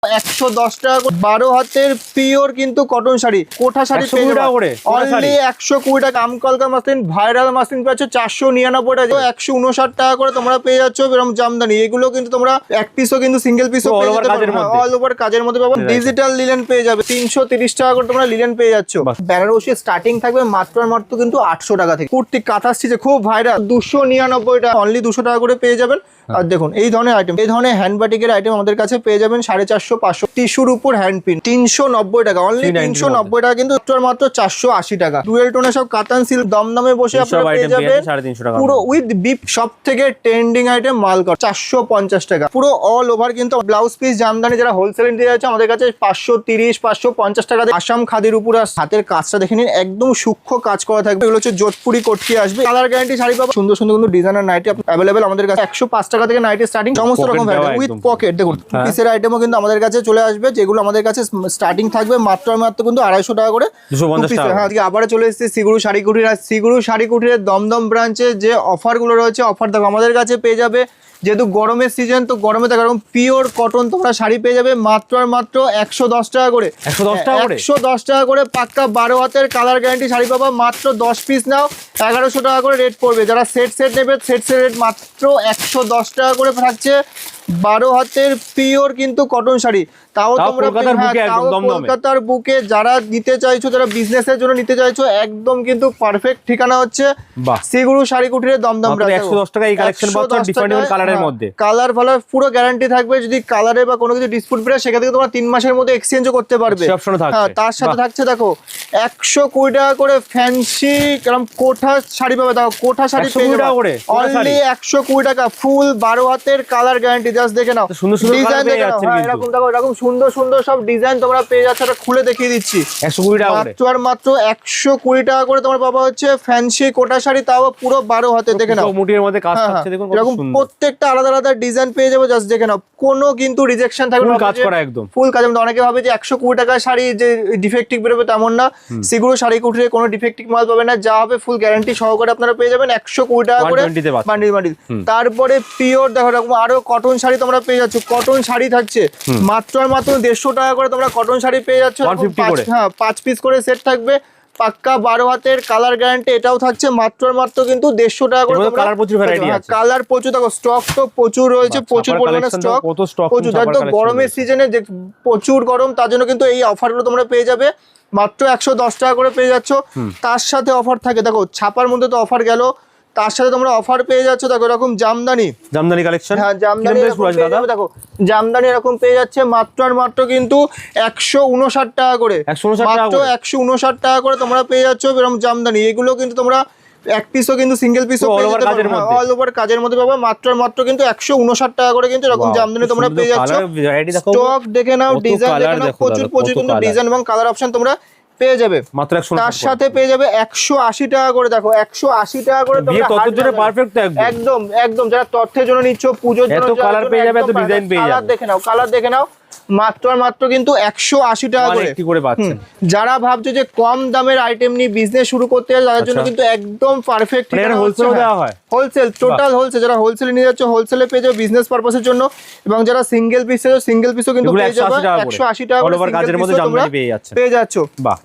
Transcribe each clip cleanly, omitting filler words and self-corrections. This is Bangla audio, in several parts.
110 টাকা করে 12 হাতের পিওর কিন্তু কটন শাড়ি, কোঠা শাড়ি অনলি 120 টাকা। আমকলকা মাসলিন ভাইরাল মাসলিন পাচ্ছ 499 টাকা, 159 টাকা করে তোমরা পেয়ে যাচ্ছ এরকম জামদানি। এগুলো কিন্তু তোমরা এক পিসও কিন্তু সিঙ্গেল পিসও পেয়ে যেতে পারো, অল ওভার কাজের মধ্যে পাবো। ডিজিটাল লিলেন পেয়ে যাবে 330 টাকা করে তোমরা লিলেন পেয়ে যাচ্ছ। বেনারসি স্টার্টিং থাকবে মাত্র কিন্তু 800 টাকা থেকে। কুর্তি কাঁথা স্টিচে খুব ভাইরাল 299 টাকা, অনলি 200 টাকা করে পেয়ে যাবেন। আর দেখুন এই ধরনের আইটেম, এই ধরনের হ্যান্ড বাটিকের আইটেম আমাদের কাছে পেয়ে যাবেন 450 500। টিস্যুর উপর হ্যান্ড পিন 390 টাকা, অনলি 390 টাকা কিন্তু মাত্র 480 টাকা। ডুয়েল টোনে সব কাতান সিল্ক দমদমে বসে আপনারা পেয়ে যাবেন পুরো উইথ বিপ। সব থেকে ট্রেন্ডিং আইটেম মালকর 450 টাকা, পুরো অল ওভার কিন্তু ব্লাউজ পিস জামদানি যারা হোলসেল নিতে যাচ্ছে আমাদের কাছে 530 550 টাকা। আসাম খাদির উপর হাতের কাজটা দেখে নিন, একদম সূক্ষ্ম কাজ করা থাকবে। এগুলো হচ্ছে যোধপুরি কোটকি আসবে, কালার গ্যারান্টি শাড়ি পাবো। সুন্দর সুন্দর কিন্তু ডিজাইনার নাইটি অ্যাভেলেবেল আমাদের কাছে 105 টাকা থেকে নাইটি স্টার্টিং, সমস্ত রকম ভ্যারাইটি উইথ পকেট। দেখুন পিসের আইটেমও কিন্তু আমাদের কাছে চলে আসবে, যেগুলো আমাদের কাছে স্টার্টিং থাকবে মাত্র কিন্তু 250 টাকা করে। হ্যাঁ, আজকে আবার চলে এসেছে সিগুরু শাড়ি কুটির। আর সিগুরু শাড়ি কুটিরের দমদম ব্রাঞ্চে যে অফার গুলো রয়েছে, অফার দেখো আমাদের কাছে পেয়ে যাবে। যেহেতু গরমের সিজন, তো গরমে দেখো এরকম পিওর কটন তোমরা শাড়ি পেয়ে যাবে মাত্র 110 টাকা করে। 110 টাকা করে পাক্কা 12 হাতের কালার গ্যারান্টি শাড়ি পাবা। মাত্র 10 পিস নাও 1100 টাকা করে রেট পড়বে। যারা সেট নেবে সেট রেট মাত্র 110 টাকা করে থাকছে। 12 হাতের পিওর কিন্তু কটন শাড়ি, তাও তোমরা কলকাতার বুকে যারা নিতে চাইছো, যারা বিজনেসের জন্য নিতে চাইছো, একদম কিন্তু পারফেক্ট ঠিকানা হচ্ছে সিগুরু শাড়ি কুটিরের দমদম। 110 টাকা এই কালেকশন পাচ্ছ ডিফারেন্ট কালারের মধ্যে। কালার ফালার পুরো গ্যারান্টি থাকবে। যদি কালারে বা কোনো কিছু ডিসপুট বেরোয় সেখান থেকে তোমরা 3 মাসের মধ্যে এক্সচেঞ্জও করতে পারবে। হ্যাঁ, তার সাথে থাকছে দেখো 120 টাকা করে ফ্যান্সি এরকম কোঠা শাড়ি পাবে। দেখো কোঠা শাড়ি পেয়ে যাবে অনলি 120 টাকা, ফুল 12 হাতের কালার গ্যারান্টি। জাস্ট দেখে নাও ডিজাইন, দেখে নাও। হ্যাঁ, এরকম দেখো এরকম সুন্দর সুন্দর সব ডিজাইন তোমরা পেয়ে যাচ্ছ। এটা খুলে দেখিয়ে দিচ্ছি। 120 টাকা মাত্র 120 টাকা করে তোমরা পাবা হচ্ছে ফ্যান্সি কোটা শাড়ি, তাও পুরো 12 হাতে। দেখে নাও মুটির মধ্যে কাজ থাকছে, দেখুন এরকম প্রত্যেকটা আলাদা আলাদা ডিজাইন পেয়ে যাবে। জাস্ট দেখে নাও, কোনো কিন্তু রিজেকশন থাকবে না, কাজ করা একদম ফুল কাজ। অনেকে ভাবে যে 120 টাকা শাড়ি যে ডিফেক্টিভ বেরোবে, তেমন না। সিগুরু শাড়ি কুটিরে কোনো ডিফেক্টিভ মাল পাবে না, যা হবে ফুল গ্যারান্টি সহকারে আপনারা পেয়ে যাবেন 120 টাকা করে বান্ডিল বান্ডিল। তারপরে পিওর দেখো এরকম আরো কটন শাড়ি তোমরা পেয়ে যাচ্ছ। কটন শাড়ি থাকছে মাত্র 150 টাকা করে তোমরা কটন শাড়ি পেয়ে যাচ্ছ। হ্যাঁ, 5 পিস করে সেট থাকবে পাক্কা 12 হাতের কালার গ্যারান্টি। এটাও থাকছে মাত্র কিন্তু 150 টাকা করে। কালার প্রচুর ভ্যারাইটি আছে, কালার প্রচুর। দেখো স্টক তো প্রচুর রয়েছে, প্রচুর পরিমাণে স্টক প্রচুর। একদম গরমের সিজনে যে প্রচুর গরম, তার জন্য কিন্তু এই অফারগুলো তোমরা পেয়ে যাবে মাত্র 110 টাকা করে পেয়ে যাচ্ছ। তার সাথে অফার থাকে, দেখো ছাপার মধ্যে তো অফার গেল, তার সাথে তোমরা অফার পেয়ে যাচ্ছ। দেখো এরকম জামদানি কালেকশন। হ্যাঁ, জামদানি দেখো জামদানি এরকম পেয়ে যাচ্ছে মাত্র কিন্তু 159 টাকা করে। মাত্র 159 টাকা করে তোমরা পেয়ে যাচ্ছ এরকম জামদানি। এগুলো কিন্তু তোমরা এক পিসও কিন্তু সিঙ্গেল পিসও অল ওভার কাজের মধ্যে পাবে। মাত্র কিন্তু 159 টাকা করে কিন্তু এরকম জামদানি তোমরা পেয়ে যাচ্ছ। স্টক দেখে নাও, ডিজাইন দেখে নাও, প্রচুর কিন্তু ডিজাইন এবং কালার অপশন তোমরা পেয়ে যাবে। তার সাথে পেয়ে যাবে 180 টাকা করে। দেখো 180 টাকা করে একদম একদম যারা তথ্যের জন্য নিচ্ছ, পুজোর জন্য কালার পেয়ে যাবে, তো ডিজাইন পেয়ে যাবে। কালার দেখে নাও মাত্র কিন্তু 180 টাকা করে পাচ্ছেন। যারা ভাবছো যে কম দামের আইটেম নিয়ে বিজনেস শুরু করতে চায়, তাদের জন্য কিন্তু একদম পারফেক্ট। Wholesale, total wholesale. যারা হোলসেলে নিয়ে যাচ্ছে হোলসেলে পেয়ে যাবে বিজনেস পারপাসের জন্য, এবং যারা সিঙ্গেল পিস সিঙ্গেল পিসও কিন্তু পেয়ে যাবে 180 টাকা করে পেয়ে যাচ্ছ।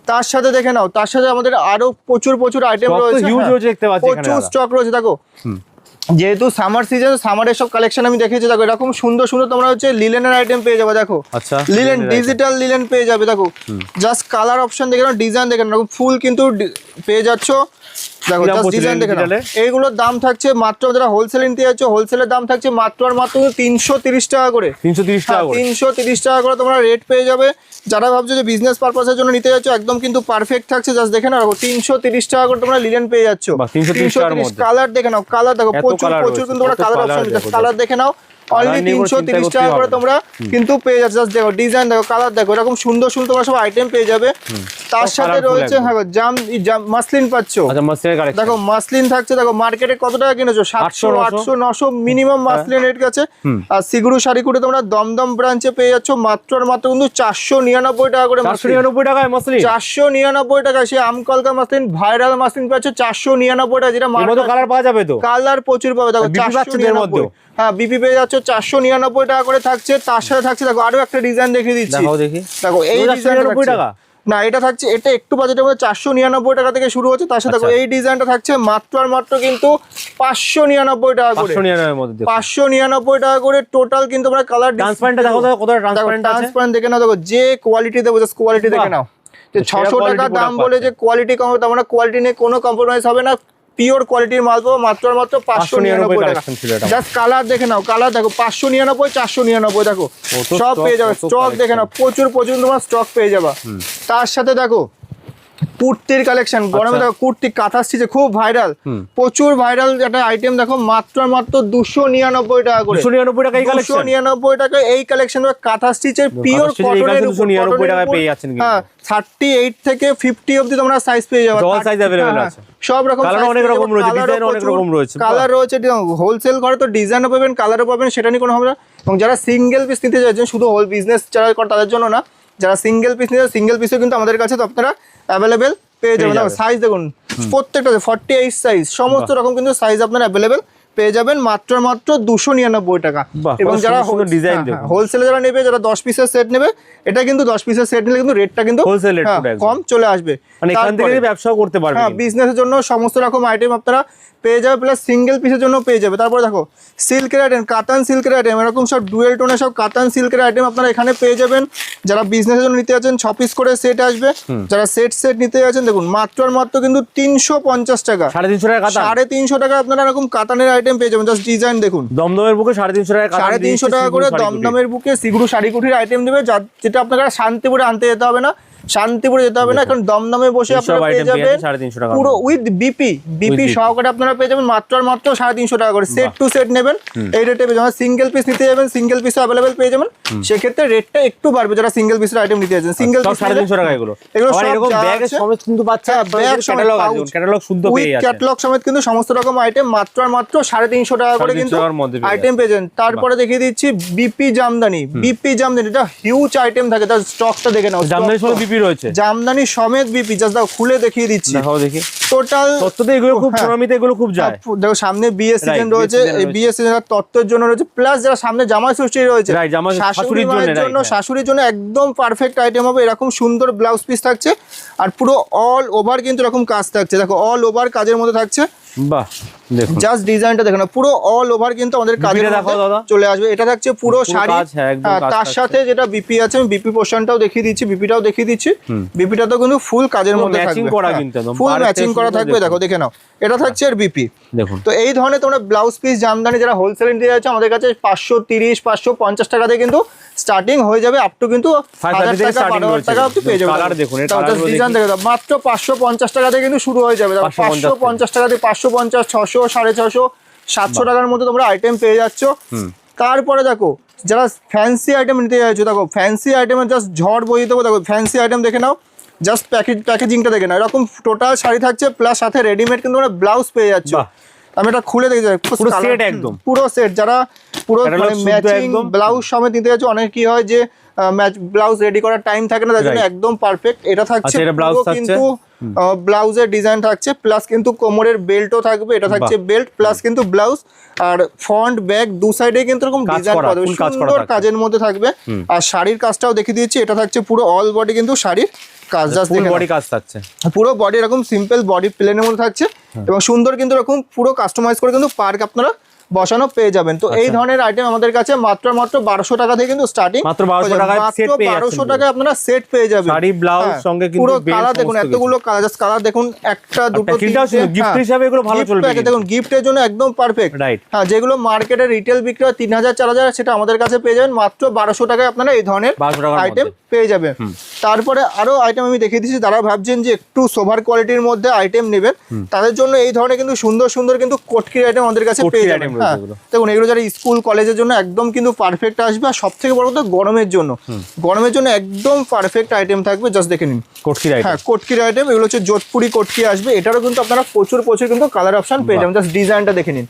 তার সাথে দেখে নাও, তার সাথে আমাদের আরো প্রচুর আইটেম রয়েছে, প্রচুর স্টক রয়েছে। দেখো যেহেতু সামার সিজন, সামারের সব কালেকশন আমি দেখেছি। দেখো এরকম সুন্দর তোমরা হচ্ছে লিলেনের আইটেম পেয়ে যাবে। দেখো লিলেন, ডিজিটাল লিলেন পেয়ে যাবে। দেখো জাস্ট কালার অপশন দেখে নাও, ডিজাইন দেখে নাও, ফুল কিন্তু পেয়ে যাচ্ছ। দেখো জাস্ট ডিজাইন দেখে নাও। এইগুলোর দাম থাকছে মাত্র, যারা হোলসেল নিতে যাচ্ছ হোলসেলের দাম থাকছে মাত্র 330 টাকা করে। 330 টাকা করে তোমরা রেট পেয়ে যাবে। যারা ভাবছো যে বিজনেস পারপাসের জন্য নিতে যাচ্ছ, একদম কিন্তু পারফেক্ট থাকছে। জাস্ট দেখে নাও 330 টাকা করে তোমরা লিলেন পেয়ে যাচ্ছ। 330 কালার দেখে নাও, কালার দেখো প্রচুর কিন্তু তোমরা কালার অপশন, কালার দেখে নাও অনলি 330 টাকা করে তোমরা কিন্তু পেয়ে যাচ্ছে। জাস্ট দেখো ডিজাইন দেখো, কালার দেখো, এরকম সুন্দর তোমরা সব আইটেম পেয়ে যাবে। তার সাথে রয়েছে হ্যাঁ মাসলিন পাচ্ছ। দেখো মাসলিন থাকছে, দেখো মার্কেটে কত টাকা কিনেছো? 700 800 900 মিনিমাম মাসলিন রেট গেছে। আর সিগুরু শাড়ি কুটে তোমরা দমদম ব্রাঞ্চে পেয়ে যাচ্ছ মাত্র কিন্তু 499 টাকা করে। 499 টাকায় মাসলিন, 499 টাকা। সেই আমকলকা মাসলিন ভাইরাল মাসলিন পাচ্ছ 499 টাকা, যেটা কালার পাওয়া যাবে, তো কালার প্রচুর পাবে। দেখো 499 হ্যাঁ বিপি পেয়ে যাচ্ছে 499 টাকা করে থাকছে। তার সাথে থাকছে দেখো আরো একটা ডিজাইন দেখিয়ে দিচ্ছি, দেখাও দেখি। দেখো এই ডিজাইনটা 499 টাকা না, এটা থাকছে, এটা একটু বাজেটের মধ্যে 499 টাকা থেকে শুরু হচ্ছে। তার সাথে দেখো এই ডিজাইনটা থাকছে মাত্র আর মাত্র কিন্তু 599 টাকা করে, 599 এর মধ্যে 599 টাকা করে টোটাল। কিন্তু আমরা কালার ট্রান্সপারেন্টটা দেখো তো কতটা ট্রান্সপারেন্ট আছে, ট্রান্সপারেন্ট দেখে নাও, দেখো যে কোয়ালিটি দেবো জাস্ট কোয়ালিটি দেখে নাও। যে 600 টাকা দাম বলে যে কোয়ালিটি কম হবে, আমরা কোয়ালিটি নিয়ে কোনো কম্প্রোমাইজ হবে না, পিওর কোয়ালিটির মাল পাবো মাত্র আর মাত্র 599 টাকা। জাস্ট কালার দেখে নাও, কালার দেখো 599 499 দেখো সব পেয়ে যাবে। স্টক দেখে নাও, প্রচুর তোমার স্টক পেয়ে যাবা। তার সাথে দেখো কুর্তির কালেকশন, গরমে দেখো কুর্তি কাঁথা স্টিচে খুব ভাইরাল, প্রচুর ভাইরাল একটা আইটেম দেখো মাত্র আর মাত্র 299 টাকা করে। 299 টাকা এই কালেকশন, 299 টাকা এই কালেকশন কাঁথা স্টিচের পিওর কটনের উপর 299 টাকা পেয়ে যাচ্ছেন। হ্যাঁ 38 থেকে 50 অবধি তোমরা সাইজ পেয়ে যাবে, অল সাইজ अवेलेबल আছে, সব রকম কালার অনেক রকম রয়েছে, ডিজাইন অনেক রকম রয়েছে, কালার রয়েছে। হোলসেল ঘরে তো ডিজাইনও পাবেন, কালারও পাবেন, সেটা নিয়ে কোনো হবে না। এবং যারা সিঙ্গেল পিস নিতে চাইছেন, শুধু হোল বিজনেস যারা করে তাদের জন্য না, যারা সিঙ্গেল পিস নিতে সিঙ্গেল পিসও কিন্তু আমাদের কাছে তো আপনারা অ্যাভেলেবেল পেয়ে যাবেন। সাইজ দেখুন প্রত্যেকটা 48 সাইজ, সমস্ত রকম কিন্তু সাইজ আপনারা অ্যাভেলেবেল পেয়ে যাবেন মাত্র মাত্র 299 টাকা। এবং যারা হোলসেলে যারা নেবে, যারা 10 পিসের সেট নেবে, এটা কিন্তু 10 পিসের সেট নিলে কিন্তু রেটটা কিন্তু কম চলে আসবে, মানে এখান থেকে ব্যবসাও করতে পারবে। হ্যাঁ বিজনেসের জন্য সমস্ত রকম আইটেম আপনারা পেয়ে যাবে, প্লাস সিঙ্গেল পিসের জন্য পেয়ে যাবে। তারপরে দেখো সিল্কের আইটেম, কাতান সিল্কের আইটেম, এরকম সব ডুয়েল টোনের সব কাতান সিল্কের আইটেম আপনারা এখানে পেয়ে যাবেন। যারা বিজনেসের জন্য নিতে যাচ্ছেন 6 পিস করে সেট আসবে, যারা সেট নিতে যাচ্ছেন দেখুন মাত্র আর মাত্র কিন্তু 350 টাকা, 350 টাকা, 350 টাকা আপনারা এরকম কাতানের আইটেম পেয়ে যাবেন। জাস্ট ডিজাইন দেখুন, দমদমের বুকে 350 টাকা, 350 টাকা করে দমদমের বুকে সিগুরু শাড়ি কুঠির আইটেম দেবে, যেটা আপনারা শান্তিপুরে আনতে যেতে হবে না, শান্তিপুরে যেতে হবে না, কারণ দমদমে বসে আপনারা পেয়ে যাবেন পুরো উইথ বিপি সহকারে আপনারা পেয়ে যাবেন মাত্র আর মাত্র 350 টাকা করে। সেট টু সেট নেবেন এই রেটে পেয়ে যাবেন। সিঙ্গেল পিস নিতে যাবেন, সিঙ্গেল পিসও অ্যাভেলেবেল পেয়ে যাবেন, সেক্ষেত্রে রেটটা একটু বাড়বে যারা সিঙ্গেল পিসের আইটেম নিতে যাচ্ছেন। সিঙ্গেল পিস 350 টাকা, এগুলো সব ব্যাগের সমেত কিন্তু পাচ্ছেন, ক্যাটালগ শুদ্ধ পেয়ে যাচ্ছে, ক্যাটালগ সমেত কিন্তু সমস্ত রকম আইটেম মাত্র আর মাত্র 350 টাকা করে কিন্তু আইটেম পেয়ে যাবেন। তারপরে দেখিয়ে দিচ্ছি বিপি জামদানি, এটা হিউজ আইটেম থাকে, তার স্টকটা দেখে নাও। জামদানির সঙ্গে বিপি রয়েছে, জামদানি সমেত বিপি, জাস্ট দাও খুলে দেখিয়ে দিচ্ছি, দেখাও দেখি। টোটাল তত্ত্বতে এগুলো খুব প্রণামিতে এগুলো খুব যায়। দেখো সামনে বিএস সিজন রয়েছে, এই বিএস সিজন তত্ত্বের জন্য রয়েছে, প্লাস যারা সামনে জামাই ষষ্ঠী রয়েছে, শাশুড়ির জন্য একদম পারফেক্ট আইটেম হবে। এরকম সুন্দর ব্লাউজ পিস থাকছে, আর পুরো অল ওভার কিন্তু এরকম কাজ থাকছে, দেখো অল ওভার কাজের মধ্যে থাকছে। বাহ, দেখুন জাস্ট ডিজাইনটা দেখো না, পুরো অল ওভার কিন্তু আমাদের কাজের মধ্যে চলে আসবে। এটা থাকছে পুরো শাড়ি, তার সাথে যেটা বিপি আছে আমি বিপি পোর্শনটাও দেখিয়ে দিচ্ছি, বিপিটাও দেখিয়ে দিচ্ছি। বিপিটাও কিন্তু ফুল কাজের মধ্যে থাকবে, ফুল ম্যাচিং করা থাকবে, দেখো দেখে নাও। এটা থাকছে এর বিপি দেখুন। তো এই ধরনের তোমরা ব্লাউজ পিস জামদানি যারা হোলসেল নিতে যাচ্ছে আমাদের কাছে 530 550 টাকা থেকে কিন্তু স্টার্টিং হয়ে যাবে, আপ টু কিন্তু 1000 টাকা 12,000 টাকা অবধি পেয়ে যাবে। কালার দেখুন, এটা ডিজাইন দেখে দাও, মাত্র 550 টাকা থেকে কিন্তু শুরু হয়ে যাবে। 550 টাকা থেকে 550, 600, 650, 700 টাকার মধ্যে তোমরা আইটেম পেয়ে যাচ্ছ। তারপরে দেখো যারা ফ্যান্সি আইটেম নিতে যাচ্ছ, দেখো ফ্যান্সি আইটেমের জাস্ট ঝড় বইয়ে দেবো। দেখো ফ্যান্সি আইটেম দেখে নাও, জাস্ট প্যাকেজিংটা দেখে নাও, এরকম টোটাল শাড়ি থাকছে, প্লাস সাথে রেডিমেড কিন্তু তোমরা ব্লাউজ পেয়ে যাচ্ছ। আমি এটা খুলে দেখে যাই, পুরো সেট, যারা পুরো ম্যাচিং ব্লাউজ সমেত নিতে যাচ্ছ, অনেক কি হয় যে ব্লাউজ রেডি করার টাইম থাকে না, তার জন্য একদম পারফেক্ট। এটা থাকছে কিন্তু ব্লাউজের ডিজাইন থাকছে, প্লাস কিন্তু কোমরের বেল্টও থাকবে, এটা থাকছে বেল্ট প্লাস কিন্তু ব্লাউজ, আর ফ্রন্ট ব্যাক দু সাইডে কিন্তু এরকম ডিজাইন করা থাকবে, সুন্দর কাজের মধ্যে থাকবে। আর শাড়ির কাজটাও দেখিয়ে দিয়েছি, এটা থাকছে পুরো অল বডি কিন্তু শাড়ির কাজ, জাস্ট দেখে বডি কাজ থাকছে, পুরো বডি এরকম সিম্পল বডি প্লেনের মধ্যে থাকছে, এবং সুন্দর কিন্তু এরকম পুরো কাস্টমাইজ করে কিন্তু পার্ক আপনারা বসানো পেয়ে যাবেন। তো এই ধরনের আইটেম আমাদের কাছে মাত্র 1200 টাকা থেকে কিন্তু স্টার্টিং, মাত্র 1200 টাকায় সেট পেয়ে যাচ্ছেন, 1200 টাকায় আপনারা সেট পেয়ে যাবেন। শাড়ি ব্লাউজ সঙ্গে কিন্তু পুরো কালার দেখুন, এতগুলো কালার, জাস্ট কালার দেখুন, একটা দুটো তিনটে, গিফট হিসেবে এগুলো ভালো চলবে, দেখুন গিফটের জন্য একদম পারফেক্ট। রাইট, হ্যাঁ, যেগুলো মার্কেটে রিটেল বিক্রি হয় 3000 4000, সেটা আমাদের কাছে পেয়ে যাবেন মাত্র 1200 টাকায় আপনারা এই ধরনের আইটেম পেয়ে যাবেন। তারপরে আরো আইটেম আমি দেখিয়ে দিচ্ছি, যারা ভাবছেন যে একটু সোভার কোয়ালিটির মধ্যে আইটেম নেবেন, তাদের জন্য এই ধরনের কিন্তু সুন্দর সুন্দর কিন্তু কোটকির আইটেম আমাদের কাছে পেয়ে যাবেন। হ্যাঁ দেখুন, এগুলো যারা স্কুল কলেজের জন্য একদম কিন্তু পারফেক্ট আসবে, আর সব থেকে বড় কথা গরমের জন্য একদম পারফেক্ট আইটেম থাকবে। জাস্ট দেখে নিন কোটকির আইটেম, হ্যাঁ কোটকির আইটেম, এগুলো হচ্ছে যোধপুরি কোটকি আসবে, এটারও কিন্তু আপনারা প্রচুর কিন্তু কালার অপশন পেয়ে যাবেন। জাস্ট ডিজাইনটা দেখে নিন,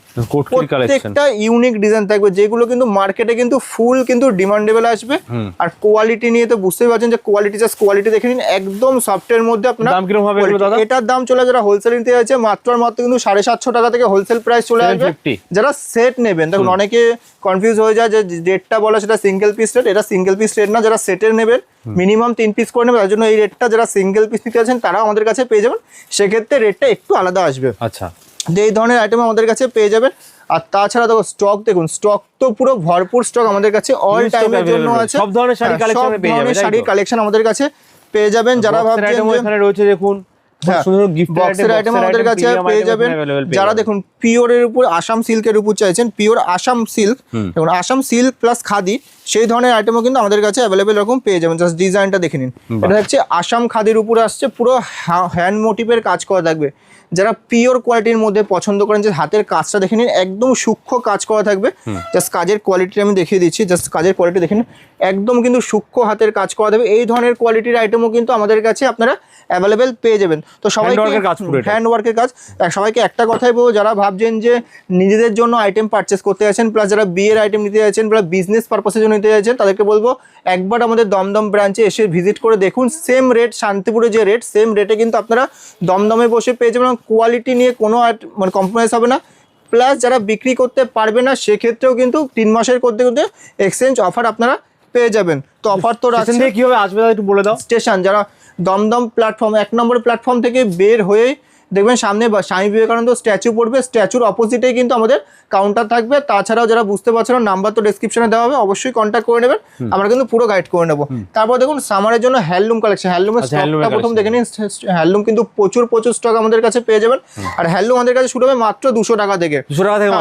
প্রত্যেকটা ইউনিক ডিজাইন থাকবে, যেগুলো কিন্তু মার্কেটে কিন্তু ফুল কিন্তু ডিমান্ডেবল আসবে। আর কোয়ালিটি নিয়ে তো বুঝতেই পারছেন যে কোয়ালিটি জাস্ট কোয়ালিটি দেখে নিন, একদম সফটের মধ্যে আপনারা। দাম কিরকম হবে এগুলো দাদা? এটার দাম চলে যারা হোলসেল নিতে যাচ্ছে মাত্র আর মাত্র কিন্তু 750 টাকা থেকে হোলসেল প্রাইস চলে আসবে। 750 যারা সেট নেবেন, দেখুন অনেকে কনফিউজ হয়ে যায় যে রেটটা বলে সেটা সিঙ্গেল পিস রেট, এটা সিঙ্গেল পিস রেট না। যারা সেটের নেবেন মিনিমাম 3 পিস করে নেবেন, তার জন্য এই রেটটা যারা সিঙ্গেল পিস নিতে আছেন তারাও আমাদের কাছে পেয়ে যাবেন, সেক্ষেত্রে রেটটা একটু আলাদা আসবে। আচ্ছা, যে এই ধরনের আইটেম আমাদের কাছে পেয়ে যাবেন। আর তাছাড়া দেখো স্টক দেখুন, স্টক তো পুরো ভরপুর স্টক আমাদের কাছে অল টাইমের জন্য আছে। সব ধরনের শাড়ি কালেকশন পেয়ে যাবেন, শাড়ি কালেকশন আমাদের কাছে পেয়ে যাবেন। যারা ভাবছেন যে এখানে রয়েছে দেখুন সুন্দর গিফট বক্সের আইটেম আমাদের কাছে পেয়ে যাবেন। যারা দেখুন পিওরের উপর আসাম সিল্কের উপর চাইছেন, পিওর আসাম সিল্ক, দেখুন আসাম সিল্ক প্লাস খাদি, সেই ধরনের আইটেমও কিন্তু আমাদের কাছে অ্যাভেলেবেল এরকম পেয়ে যাবেন। জাস্ট ডিজাইনটা দেখে নিন, এটা হচ্ছে আসাম খাদির উপরে আসছে, পুরো হ্যান্ড মোটিভের কাজ করা থাকবে। যারা পিওর কোয়ালিটির মধ্যে পছন্দ করেন, যে হাতের কাজটা দেখে নিন, একদম সূক্ষ্ম কাজ করা থাকবে। জাস্ট কাজের কোয়ালিটি আমি দেখিয়ে দিচ্ছি, জাস্ট কাজের কোয়ালিটি দেখে নিন, একদম কিন্তু সূক্ষ্ম হাতের কাজ করা থাকবে। এই ধরনের কোয়ালিটির আইটেমও কিন্তু আমাদের কাছে আপনারা অ্যাভেলেবেল পেয়ে যাবেন। তো সবাই হ্যান্ড ওয়ার্কের কাজ, সবাইকে একটা কথাই বলবো, যারা ভাবছেন যে নিজেদের জন্য আইটেম পারচেস করতে যাচ্ছেন, প্লাস যারা বিয়ের আইটেম নিতে যাচ্ছেন, প্লাস বিজনেস পারপাসের জন্য নিতে যাচ্ছেন, তাদেরকে বলবো একবার আমাদের দমদম ব্রাঞ্চে এসে ভিজিট করে দেখুন। সেম রেট, শান্তিপুরে যে রেট, সেম রেটে কিন্তু আপনারা দমদমে বসে পেয়ে যাবেন। কোয়ালিটি নিয়ে কোনো মানে কম্প্রোমাইজ হবে না। প্লাস যারা বিক্রি করতে পারবে না, সেক্ষেত্রেও কিন্তু 3 মাসের করতে করতে এক্সচেঞ্জ অফার আপনারা পেয়ে যাবেন। তো অফার তো রাখছেন। কিভাবে আসবে একটু বলে দাও। স্টেশন, যারা দমদম প্ল্যাটফর্ম 1 নম্বর প্ল্যাটফর্ম থেকে বের হয়ে দেখবেন সামনে স্বামী বিবেকানন্দ স্ট্যাচু পড়বে, স্ট্যাচুর অপোজিটেই কিন্তু আমাদের কাউন্টার থাকবে। তাছাড়াও যারা বুঝতে পারছেন না, নাম্বার তো ডেসক্রিপশনে দেওয়া হবে, অবশ্যই কন্ট্যাক্ট করে নেবেন, আমরা কিন্তু পুরো গাইড করে নেবো। তারপর দেখুন সামারের জন্য হ্যান্ডলুম কালেকশন, হ্যান্ডলুমের স্টকটা প্রথম দেখে নিন। হ্যান্ডলুম কিন্তু প্রচুর স্টক আমাদের কাছে পেয়ে যাবেন। আর হ্যান্ডলুম আমাদের কাছে শুরু হবে মাত্র 200 টাকা থেকে।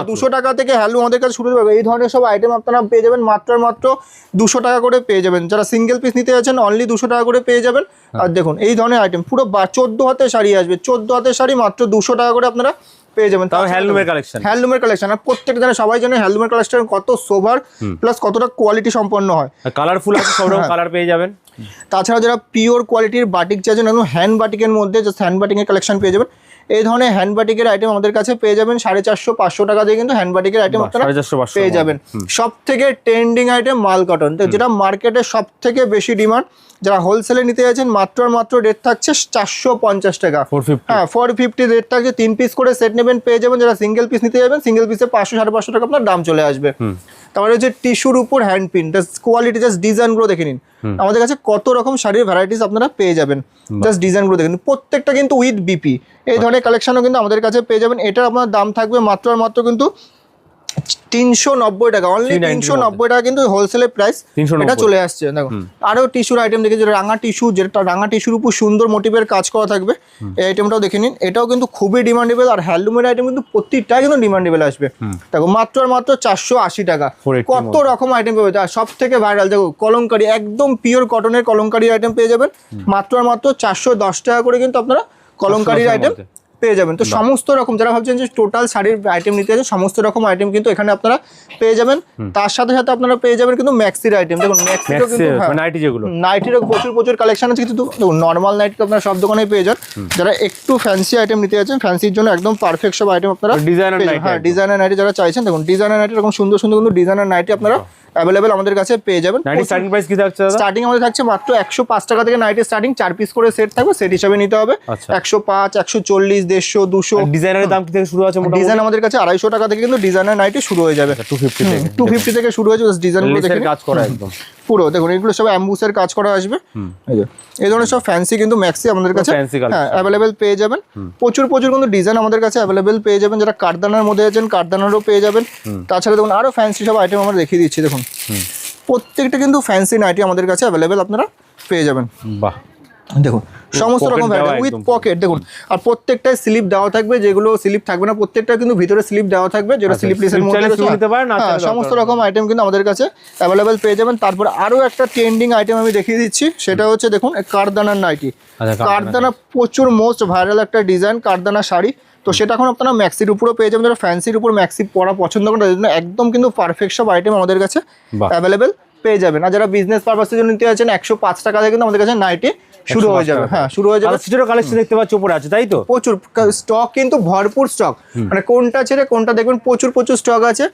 200 টাকা থেকে হ্যান্ডলুম আমাদের কাছে শুরু হবে। এই ধরনের সব আইটেম আপনারা পেয়ে যাবেন মাত্র 200 টাকা করে পেয়ে যাবেন। যারা সিঙ্গেল পিস নিতে যাচ্ছেন অনলি 200 টাকা করে পেয়ে যাবেন। আর দেখুন এই ধরনের আইটেম পুরো 14 হাতের শাড়ি আসবে, 14 হাতের শাড়ি মাত্র 200 টাকা করে আপনারা পেয়ে যাবেন। তাও হ্যান্ডলুমের কালেকশন। আর প্রত্যেকটা জানে, সবাই জানে হ্যান্ডলুমের কালেকশন কত সোভার প্লাস কতটা কোয়ালিটি সম্পন্ন হয়। কালারফুল আছে, সব রকম কালার পেয়ে যাবেন। তাছাড়া যারা পিওর কোয়ালিটির বাটিক চাইছেন, একদম হ্যান্ড বাটিকের মধ্যে জাস্ট হ্যান্ড বাটিকের কালেকশন পেয়ে যাবেন। এই ধরনের হ্যান্ড বাটিকের আইটেম আমাদের কাছে পেয়ে যাবেন 450-500 টাকা দিয়ে কিন্তু হ্যান্ড বাটিকের আইটেম আপনারা পেয়ে যাবেন। সব থেকে ট্রেন্ডিং আইটেম মাল কটন, যেটা মার্কেটে সব থেকে বেশি ডিমান্ড। যারা হোলসেলে নিতে যাচ্ছেন মাত্র রেট থাকছে 450 টাকা, 450 রেট থাকছে। 3 পিস করে সেট নেবেন পেয়ে যাবেন। যারা সিঙ্গেল পিস নিতে যাবেন, সিঙ্গেল পিসে 500-550 টাকা আপনার দাম চলে আসবে। তারপরে হচ্ছে টিস্যুর উপর হ্যান্ড প্রিন্ট, কোয়ালিটি জাস্ট ডিজাইনগুলো দেখে নিন। আমাদের কাছে কত রকম শাড়ির ভ্যারাইটিস আপনারা পেয়ে যাবেন, জাস্ট ডিজাইনগুলো দেখে নিন। প্রত্যেকটা কিন্তু উইথ বিপি, এই ধরনের কালেকশনও কিন্তু আমাদের কাছে পেয়ে যাবেন। এটার আপনার দাম থাকবে মাত্র কিন্তু 390 টাকা, অনলি 390 টাকা কিন্তু হোলসেলের প্রাইস এটা চলে আসছে। দেখো আরো টিস্যুর আইটেম দেখে, যেটা রাঙা টিস্যু, যেটা রাঙা টিস্যুর উপর সুন্দর মোটিভের কাজ করা থাকবে, এই আইটেমটাও দেখে নিন। এটাও কিন্তু খুবই ডিমান্ডেবল। আর হ্যান্ডলুমের আইটেম কিন্তু প্রত্যেকটাই কিন্তু ডিমান্ডেবল আসবে। দেখো মাত্র 480 টাকা, কত রকম আইটেম পাবে। সব থেকে ভাইরাল দেখো কলমকারি, একদম পিওর কটনের কলমকারি আইটেম পেয়ে যাবেন মাত্র 410 টাকা করে কিন্তু আপনারা কলমকারির আইটেম পেয়ে যাবেন। তো সমস্ত রকম, যারা ভাবছেন যে টোটাল শাড়ির আইটেম নিতে আছে, সমস্ত রকম আইটেম কিন্তু এখানে আপনারা পেয়ে যাবেন। তার সাথে সাথে আপনারা পেয়ে যাবেন কিন্তু ম্যাক্সির আইটেম। দেখুন ম্যাক্সিরও কিন্তু নাইটি, যেগুলো নাইটিরও প্রচুর কালেকশন আছে। কিন্তু দেখুন নর্মাল নাইটি আপনারা সব দোকানেই পেয়ে যান। যারা একটু ফ্যান্সি আইটেম নিতে যাচ্ছেন, ফ্যান্সির জন্য একদম পারফেক্ট সব আইটেম আপনারা ডিজাইনার নাইটি যারা চাইছেন, দেখুন ডিজাইনার নাইটি এরকম সুন্দর কিন্তু ডিজাইনার নাইটি আপনারা অ্যাভেলেবেল আমাদের কাছে পেয়ে যাবেন। স্টার্টিং প্রাইস কি থাকছে? স্টার্টিং আমাদের থাকছে মাত্র 105 টাকা থেকে নাইটি স্টার্টিং। 4 পিস করে সেট থাকবে, সেট হিসাবে নিতে হবে। 105, 140, 150, 200। ডিজাইনারের দাম কি থেকে শুরু আছে? ডিজাইন আমাদের কাছে 250 টাকা থেকে কিন্তু ডিজাইনার নাইটি শুরু হয়ে যাবে। 250 থেকে শুরু হয়ে যাবে। ডিজাইনগুলো দেখে কাজ করা একদম পুরো দেখুন, এগুলো সব অ্যাম্বুসের কাজ করা আসবে। এই ধরনের সব ফ্যান্সি কিন্তু ম্যাক্সি আমাদের কাছে অ্যাভেলেবেল পেয়ে যাবেন। প্রচুর কিন্তু ডিজাইন আমাদের কাছে অ্যাভেলেবেল পেয়ে যাবেন। যারা কাঠদানার মধ্যে আছেন, কাঠদানারও পেয়ে যাবেন। তাছাড়া দেখুন আরো ফ্যান্সি সব আইটেম আমরা দেখিয়ে দিচ্ছি। দেখুন প্রত্যেকটা কিন্তু ফ্যান্সি নাইটি আমাদের কাছে অ্যাভেলেবেল আপনারা পেয়ে যাবেন। বাহ, দেখুন সমস্ত রকম ভ্যারাইটি উইথ পকেট। দেখুন আর প্রত্যেকটাই স্লিপ দেওয়া থাকবে, যেগুলো স্লিপ থাকবে না প্রত্যেকটা কিন্তু ভিতরে স্লিপ দেওয়া থাকবে, যেটা স্লিপলেসের মধ্যে সমস্ত রকম আইটেম কিন্তু আমাদের কাছে অ্যাভেলেবেল পেয়ে যাবেন। তারপর আরো একটা ট্রেন্ডিং আইটেম আমি দেখিয়ে দিচ্ছি, সেটা হচ্ছে দেখুন কাঠদানার নাইটি। কাঠদানা প্রচুর মোস্ট ভাইরাল একটা ডিজাইন, কাঠদানা শাড়ি। তো সেটা এখন আপনারা ম্যাক্সির উপরও পেয়ে যাবেন। যারা ফ্যান্সির উপর ম্যাক্সি পরা পছন্দ করেন তাদের জন্য একদম কিন্তু পারফেক্ট সব আইটেম আমাদের কাছে অ্যাভেলেবেল পেয়ে যাবেন। আর যারা বিজনেস পারপাসের জন্য নিতে যাচ্ছেন 105 টাকা থেকে কিন্তু আমাদের কাছে নাইটি শুরু হয়ে যাবে। হ্যাঁ, শুরু হয়ে যাবে। সিটেরও কালেকশন দেখতে পাচ্ছ উপরে আছে, তাই তো? প্রচুর স্টক, কিন্তু ভরপুর স্টক, মানে কোনটা ছেড়ে কোনটা দেখবেন, প্রচুর স্টক আছে।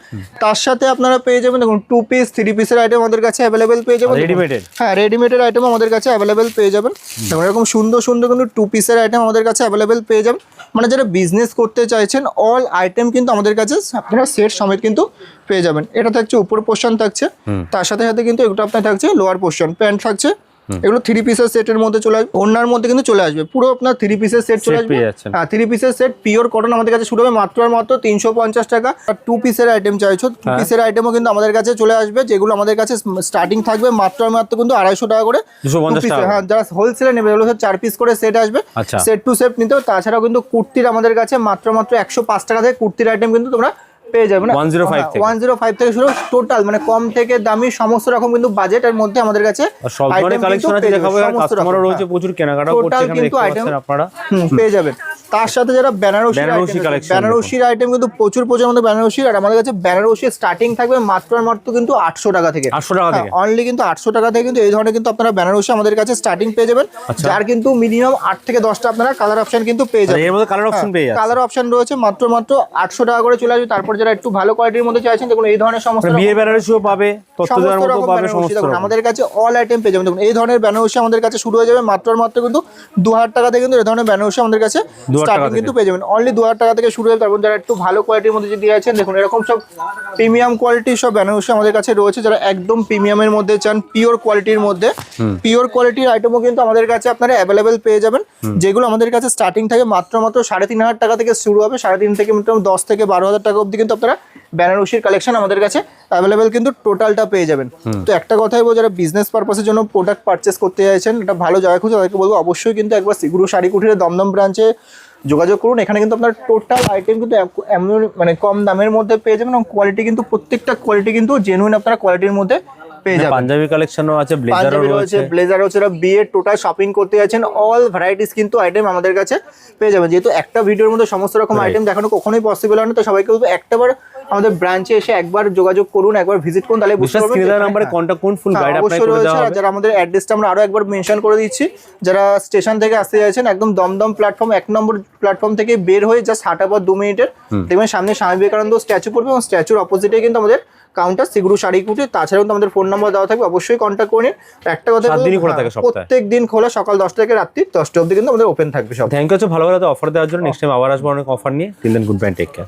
তার সাথে আপনারা পেয়ে যাবেন দেখুন 2 পিস 3 পিসের আইটেম আমাদের কাছে অ্যাভেলেবেল পেয়ে যাবেন। রেডিমেডেড, হ্যাঁ রেডিমেডের আইটেম আমাদের কাছে অ্যাভেলেবেল পেয়ে যাবেন। যেমন এরকম সুন্দর সুন্দর কিন্তু 2 পিসের আইটেম আমাদের কাছে অ্যাভেলেবেল পেয়ে যাবেন। মানে যারা বিজনেস করতে চাইছেন অল আইটেম কিন্তু আমাদের কাছে আপনারা সেট সমেত কিন্তু পেয়ে যাবেন। এটা থাকছে উপর পোর্শন থাকছে, তার সাথে সাথে কিন্তু এটা আপনার থাকছে লোয়ার পোর্শন, প্যান্ট থাকছে। এগুলো 3 পিসের সেটের মধ্যে চলে আসবে, ওড়নার মধ্যে কিন্তু চলে আসবে, পুরো আপনার 3 পিসের সেট চলে আসবে। হ্যাঁ 3 পিসের সেট পিওর কটন আমাদের কাছে শুরু হবে মাত্র আর মাত্র 350 টাকা। আর 2 পিসের আইটেম চাইছো, 2 পিসের আইটেমও কিন্তু আমাদের কাছে চলে আসবে, যেগুলো আমাদের কাছে স্টার্টিং থাকবে মাত্র আর মাত্র কিন্তু 250 টাকা করে। 250 টাকা। হ্যাঁ, যারা হোলসেলে নেবে এগুলো 4 পিস করে সেট আসবে, সেট টু সেট নিতে হবে। তাছাড়াও কিন্তু কুর্তির আমাদের কাছে মাত্র 105 টাকা থেকে কুর্তির আইটেম কিন্তু তোমরা পেয়ে যাবে না। 105 থেকে শুরু, টোটাল মানে কম থেকে দামি সমস্ত রকম কিন্তু বাজেটের মধ্যে আমাদের কাছে সব ধরনের কালেকশন আছে, দেখাবো। কাস্টমারও রয়েছে প্রচুর, কেনাকাটা করছে, এখানে দেখতে পাচ্ছেন আপনারা পেয়ে যাবেন। তার সাথে যারা বেনারসির আইটেম কিন্তু প্রচুর আমাদের বেনারসির, আর আমাদের কাছে বেনারসির স্টার্টিং থাকবে মাত্র কিন্তু 800 টাকা থেকে। 800 টাকা থেকে অনলি কিন্তু 800 টাকা থেকে কিন্তু এই ধরনের কিন্তু আপনারা বেনারসি আমাদের কাছে স্টার্টিং পেয়ে যাবেন। যার কিন্তু মিনিমাম 8 থেকে 10টা আপনারা কালার অপশন কিন্তু পেয়ে যাবেন। এর মধ্যে কালার অপশন পেয়ে যাবেন, কালার অপশন রয়েছে মাত্র 800 টাকা করে চলে আসবে। তারপর যারা একটু ভালো কোয়ালিটির মধ্যে চাইছেন দেখুন এই ধরনের সমস্ত বিয়ে বেনারসিও পাবে, তত্ত্বদার মতো পাবে, সমস্ত আমাদের কাছে অল আইটেম পেয়ে যাবেন। দেখুন এই ধরনের বেনারসি আমাদের কাছে শুরু হয়ে যাবে মাত্র কিন্তু 2000 টাকা থেকে কিন্তু এই ধরনের বেনারসি আমাদের কাছে স্টার্টিং কিন্তু পেয়ে যাবেন। অনলি 2000 টাকা থেকে শুরু হয়ে যাবে। তারপর যারা একটু ভালো কোয়ালিটির মধ্যে যদি আছেন দেখুন এরকম সব প্রিমিয়াম কোয়ালিটির সব বেনারসি আমাদের কাছে রয়েছে। যারা একদম প্রিমিয়ামের মধ্যে চান, পিওর কোয়ালিটির মধ্যে, পিওর কোয়ালিটির আইটেমও কিন্তু আমাদের কাছে আপনারা অ্যাভেলেবেল পেয়ে যাবেন, যেগুলো আমাদের কাছে স্টার্টিং থাকে মাত্র 3500 টাকা থেকে শুরু হবে। 3.5 থেকে 10 থেকে 12,000 টাকা অবধি কিন্তু আপনারা বেনারসির কালেকশন আমাদের কাছে অ্যাভেলেবেল কিন্তু টোটালটা পেয়ে যাবেন। তো একটা কথাই বলবো, যারা বিজনেস পারপাসের জন্য প্রোডাক্ট পারচেস করতে চাইছেন, এটা ভালো জায়গা খুঁজে, তাদেরকে বলবো অবশ্যই কিন্তু একবার সিগুরু শাড়ি কুটিরের দমদম ব্রাঞ্চে যোগাযোগ করুন। এখানে কিন্তু আপনার টোটাল আইটেম কিন্তু মানে কম দামের মধ্যে পেয়ে যাবেন, এবং কোয়ালিটি কিন্তু প্রত্যেকটা কোয়ালিটি কিন্তু জেনুইন আপনারা কোয়ালিটির মধ্যে পেয়ে যাবেন। পাঞ্জাবি কালেকশনও আছে, ব্লেজারও রয়েছে, ব্লেজারও আছে। বিয়ে টোটাল শপিং করতে যাচ্ছেন অল ভ্যারাইটিস কিন্তু আইটেম আমাদের কাছে পেয়ে যাবেন। যেহেতু একটা ভিডিওর মধ্যে সমস্ত রকম আইটেম দেখানো কখনোই পসিবল হয় না, তো সবাইকে বলবো একটাবার আমাদের ব্রাঞ্চে এসে একবার যোগাযোগ করুন, একবার ভিজিট করুন, তাহলে বুঝতে পারবেন। স্ক্রিনের নাম্বারে কন্টাক্ট করুন, ফুল গাইড আপনাকে করে দেওয়া হবে। যারা আমাদের অ্যাড্রেসটা আমরা আরো একবার মেনশন করে দিচ্ছি, যারা স্টেশন থেকে আসতে যাচ্ছেন একদম দমদম প্ল্যাটফর্ম 1 নম্বর প্ল্যাটফর্ম থেকে বের হয়ে জাস্ট হাঁটা পথ 2 মিনিটের দেখবেন সামনে স্বামী বিবেকানন্দ স্ট্যাচু পড়বে, এবং স্ট্যাচুর অপোজিটে কিন্তু আমাদের কাউন্টার সিগুরু শাড়ি কুটির। তাছাড়াও আমাদের ফোন নাম্বার দেওয়া থাকবে, অবশ্যই কন্ট্যাক্ট করে নিন। একটা কথা, প্রত্যেক দিন খোলা, সকাল 10টা থেকে রাত্রি 10টা অবধি কিন্তু আমাদের ওপেন থাকবে সব। থ্যাংক ইউ, ভালো ভালো অফার দেওয়ার জন্য। নেক্সট টাইম আবার আসবো অনেক অফার নিয়ে। Till then, good bye, take care.